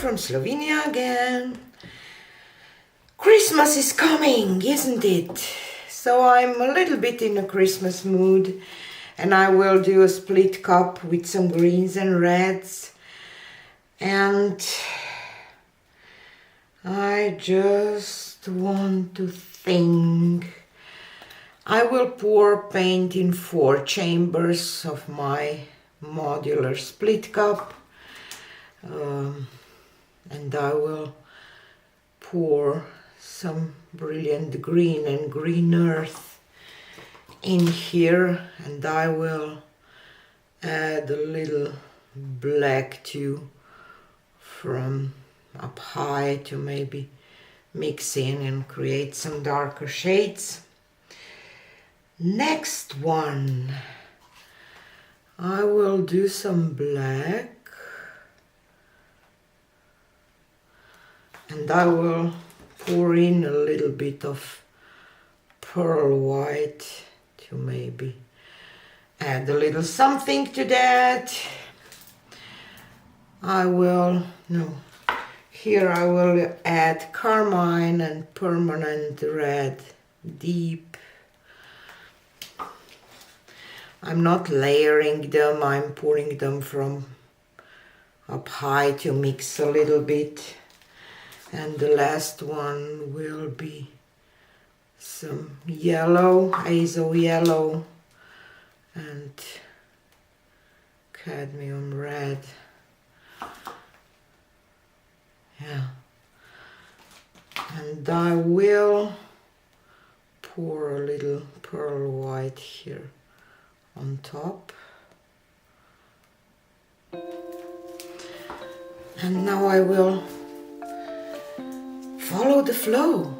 from Slovenia again. Christmas is coming, isn't it? So I'm a little bit in a Christmas mood, and I will do a split cup with some greens and reds. And I just want to think. I will pour paint in 4 chambers of my modular split cup. And I will pour some brilliant green and green earth in here, and I will add a little black too from up high to maybe mix in and create some darker shades. Next one, I will do some black, and I will pour in a little bit of pearl white to maybe add a little something to that. Here I will add carmine and permanent red deep. I'm not layering them, I'm pouring them from up high to mix a little bit. And the last one will be some yellow, azo yellow, and cadmium red. Yeah. And I will pour a little pearl white here on top. And now I will follow the flow.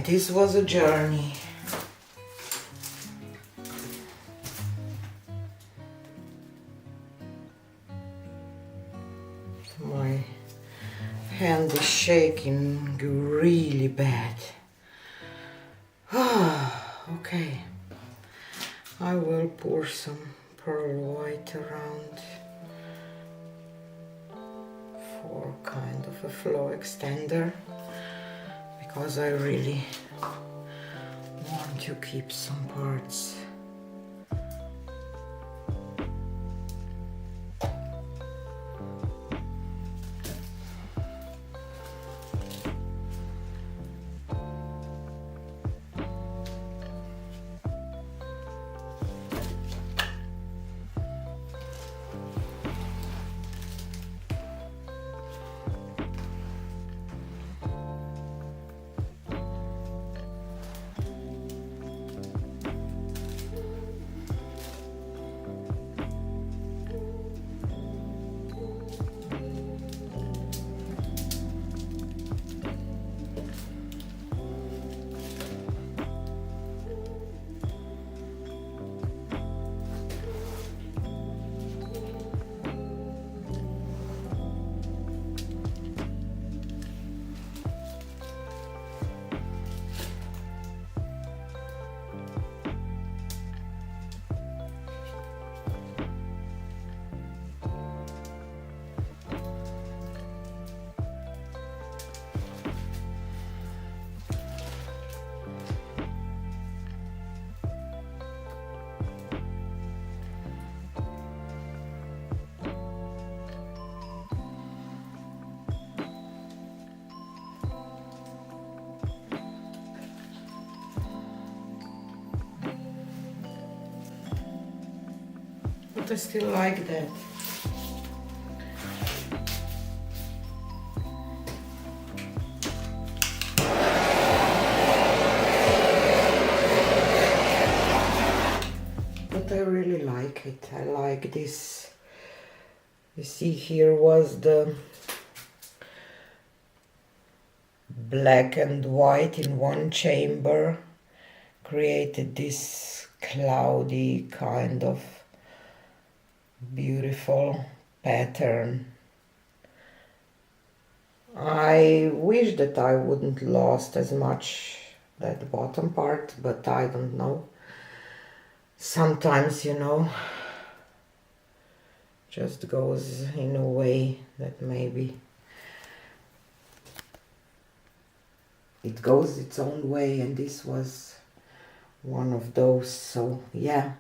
this was a journey. My hand is shaking really bad. Okay, I will pour some pearl white around for kind of a flow extender, because I really want to keep some parts. But I still like that. But I really like it. I like this. You see, here was the black and white in one chamber, created this cloudy kind of beautiful pattern. I wish that I wouldn't lost as much that bottom part, but I don't know. Sometimes, you know, just goes in a way that maybe it goes its own way, and this was one of those. So yeah,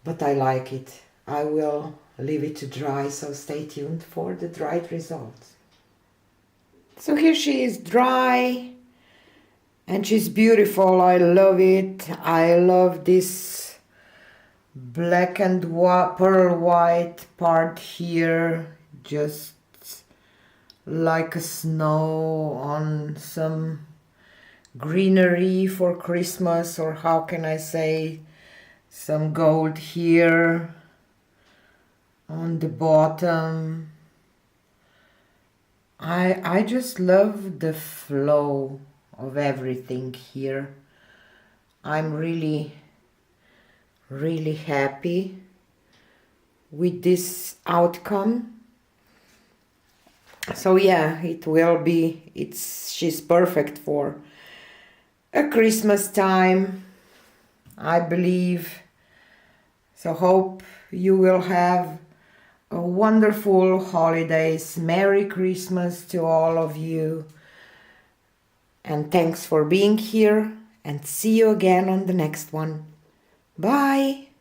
but I like it. I will leave it to dry, so stay tuned for the dried results. So here she is dry, and she's beautiful. I love it. I love this black and white, pearl white part here, just like a snow on some greenery for Christmas, or how can I say, some gold here on the bottom. I just love the flow of everything here. I'm really happy with this outcome. So yeah, it will be, she's perfect for a Christmas time, I believe. So hope you will have a wonderful holidays. Merry Christmas to all of you. And thanks for being here, and see you again on the next one. Bye!